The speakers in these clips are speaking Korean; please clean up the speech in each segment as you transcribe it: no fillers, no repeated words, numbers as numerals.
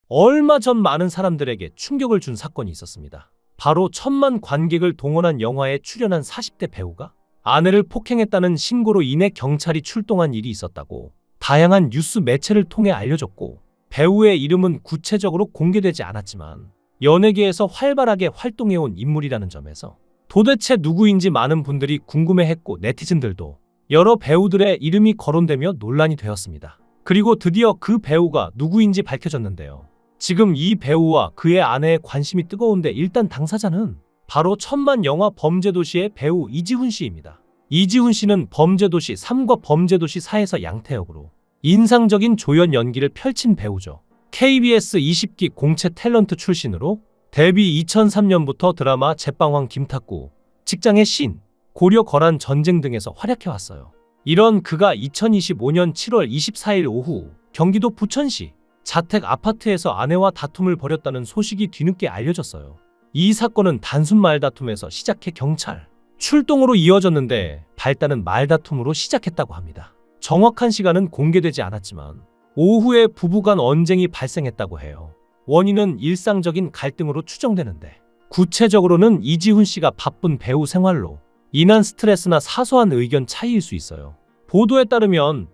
얼마 전 많은 사람들에게 충격을 준 사건이 있었습니다. 바로 1,000만 관객을 동원한 영화에 출연한 40대 배우가 아내를 폭행했다는 신고로 인해 경찰이 출동한 일이 있었다고 다양한 뉴스 매체를 통해 알려졌고, 배우의 이름은 구체적으로 공개되지 않았지만 연예계에서 활발하게 활동해온 인물이라는 점에서 도대체 누구인지 많은 분들이 궁금해했고, 네티즌들도 여러 배우들의 이름이 거론되며 논란이 되었습니다. 그리고 드디어 그 배우가 누구인지 밝혀졌는데요. 지금 이 배우와 그의 아내의 관심이 뜨거운데, 일단 당사자는 바로 1,000만 영화 범죄도시의 배우 이지훈 씨입니다. 이지훈 씨는 범죄도시 3과 범죄도시 4에서 양태역으로 인상적인 조연 연기를 펼친 배우죠. KBS 20기 공채 탤런트 출신으로 데뷔 2003년부터 드라마 제빵왕 김탁구, 직장의 신, 고려 거란 전쟁 등에서 활약해왔어요. 이런 그가 2025년 7월 24일 오후 경기도 부천시 자택 아파트에서 아내와 다툼을 벌였다는 소식이 뒤늦게 알려졌어요. 이 사건은 단순 말다툼에서 시작해 경찰 출동으로 이어졌는데, 발단은 말다툼으로 시작했다고 합니다. 정확한 시간은 공개되지 않았지만 오후에 부부간 언쟁이 발생했다고 해요. 원인은 일상적인 갈등으로 추정되는데, 구체적으로는 이지훈 씨가 바쁜 배우 생활로 인한 스트레스나 사소한 의견 차이일 수 있어요. 보도에 따르면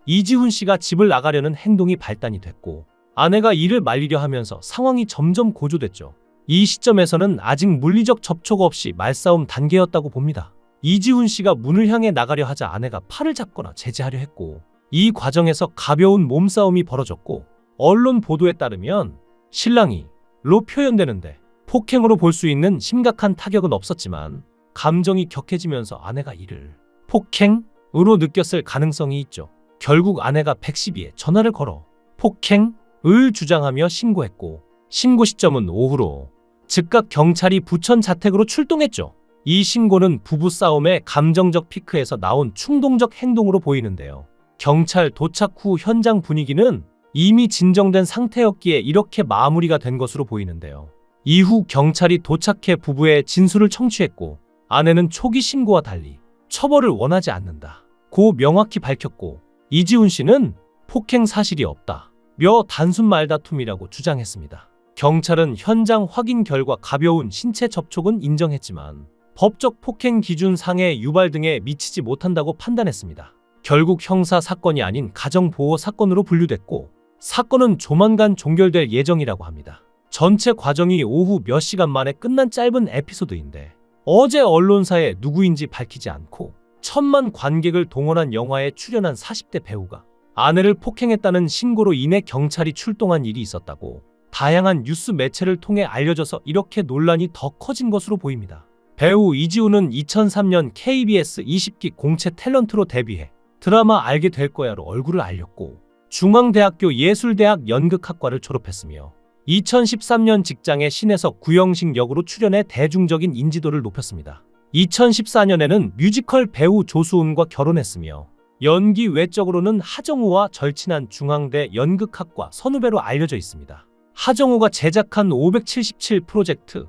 이지훈 씨가 집을 나가려는 행동이 발단이 됐고, 아내가 이를 말리려 하면서 상황이 점점 고조됐죠. 이 시점에서는 아직 물리적 접촉 없이 말싸움 단계였다고 봅니다. 이지훈 씨가 문을 향해 나가려 하자 아내가 팔을 잡거나 제지하려 했고, 이 과정에서 가벼운 몸싸움이 벌어졌고, 언론 보도에 따르면 신랑이로 표현되는데, 폭행으로 볼 수 있는 심각한 타격은 없었지만 감정이 격해지면서 아내가 이를 폭행으로 느꼈을 가능성이 있죠. 결국 아내가 112에 전화를 걸어 폭행을 주장하며 신고했고, 신고 시점은 오후로 즉각 경찰이 부천 자택으로 출동했죠. 이 신고는 부부싸움의 감정적 피크에서 나온 충동적 행동으로 보이는데요. 경찰 도착 후 현장 분위기는 이미 진정된 상태였기에 이렇게 마무리가 된 것으로 보이는데요. 이후 경찰이 도착해 부부의 진술을 청취했고, 아내는 초기 신고와 달리 처벌을 원하지 않는다 고 명확히 밝혔고, 이지훈 씨는 폭행 사실이 없다며 단순 말다툼이라고 주장했습니다. 경찰은 현장 확인 결과 가벼운 신체 접촉은 인정했지만 법적 폭행 기준 상해 유발 등에 미치지 못한다고 판단했습니다. 결국 형사 사건이 아닌 가정보호 사건으로 분류됐고, 사건은 조만간 종결될 예정이라고 합니다. 전체 과정이 오후 몇 시간 만에 끝난 짧은 에피소드인데, 어제 언론사에 누구인지 밝히지 않고 1,000만 관객을 동원한 영화에 출연한 40대 배우가 아내를 폭행했다는 신고로 인해 경찰이 출동한 일이 있었다고 다양한 뉴스 매체를 통해 알려져서 이렇게 논란이 더 커진 것으로 보입니다. 배우 이지훈은 2003년 KBS 20기 공채 탤런트로 데뷔해 드라마 알게 될 거야로 얼굴을 알렸고, 중앙대학교 예술대학 연극학과를 졸업했으며 2013년 직장의 신에서 구영식 역으로 출연해 대중적인 인지도를 높였습니다. 2014년에는 뮤지컬 배우 조수은과 결혼했으며 연기 외적으로는 하정우와 절친한 중앙대 연극학과 선후배로 알려져 있습니다. 하정우가 제작한 577 프로젝트,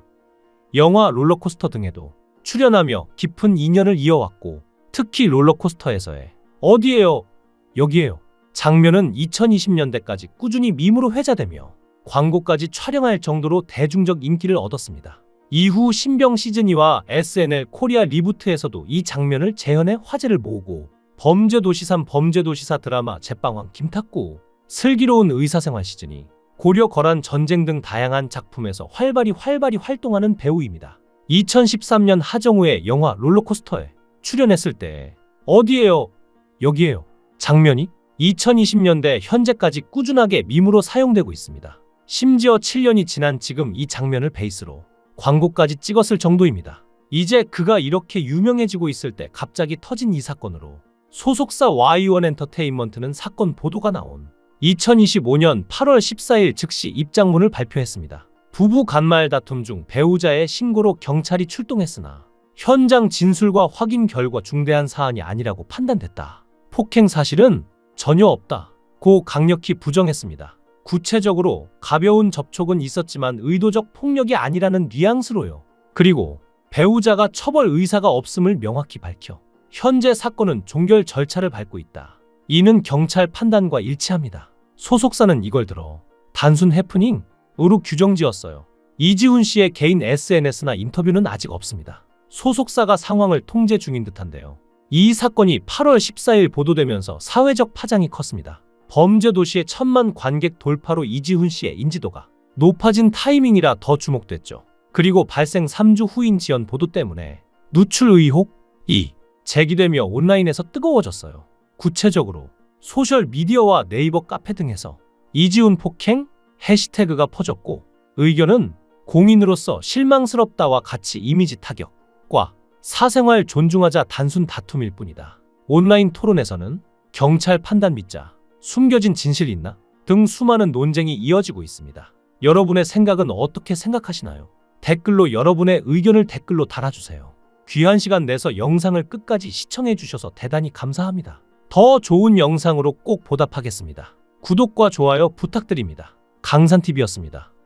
영화 롤러코스터 등에도 출연하며 깊은 인연을 이어왔고, 특히 롤러코스터에서의 어디에요? 여기에요 장면은 2020년대까지 꾸준히 밈으로 회자되며 광고까지 촬영할 정도로 대중적 인기를 얻었습니다. 이후 신병 시즌2와 SNL 코리아 리부트에서도 이 장면을 재현해 화제를 모으고, 범죄도시 3, 범죄도시 4 드라마 제빵왕 김탁구, 슬기로운 의사생활 시즌2, 고려 거란 전쟁 등 다양한 작품에서 활발히 활동하는 배우입니다. 2013년 하정우의 영화 롤러코스터에 출연했을 때 어디에요? 여기에요 장면이 2020년대 현재까지 꾸준하게 밈으로 사용되고 있습니다. 심지어 7년이 지난 지금 이 장면을 베이스로 광고까지 찍었을 정도입니다. 이제 그가 이렇게 유명해지고 있을 때 갑자기 터진 이 사건으로 소속사 Y1 엔터테인먼트는 사건 보도가 나온 2025년 8월 14일 즉시 입장문을 발표했습니다. 부부 간말 다툼 중 배우자의 신고로 경찰이 출동했으나 현장 진술과 확인 결과 중대한 사안이 아니라고 판단됐다. 폭행 사실은 전혀 없다고 강력히 부정했습니다. 구체적으로 가벼운 접촉은 있었지만 의도적 폭력이 아니라는 뉘앙스로요. 그리고 배우자가 처벌 의사가 없음을 명확히 밝혀 현재 사건은 종결 절차를 밟고 있다. 이는 경찰 판단과 일치합니다. 소속사는 이걸 들어 단순 해프닝으로 규정지었어요. 이지훈 씨의 개인 SNS나 인터뷰는 아직 없습니다. 소속사가 상황을 통제 중인 듯한데요. 이 사건이 8월 14일 보도되면서 사회적 파장이 컸습니다. 범죄 도시의 1,000만 관객 돌파로 이지훈 씨의 인지도가 높아진 타이밍이라 더 주목됐죠. 그리고 발생 3주 후인 지연 보도 때문에 누출 의혹이 제기되며 온라인에서 뜨거워졌어요. 구체적으로 소셜미디어와 네이버 카페 등에서 이지훈 폭행 해시태그가 퍼졌고, 의견은 공인으로서 실망스럽다와 같이 이미지 타격과 사생활 존중하자 단순 다툼일 뿐이다. 온라인 토론에서는 경찰 판단 믿자, 숨겨진 진실 있나 등 수많은 논쟁이 이어지고 있습니다. 여러분의 생각은 어떻게 생각하시나요? 댓글로 여러분의 의견을 댓글로 달아주세요. 귀한 시간 내서 영상을 끝까지 시청해 주셔서 대단히 감사합니다. 더 좋은 영상으로 꼭 보답하겠습니다. 구독과 좋아요 부탁드립니다. 강산TV였습니다.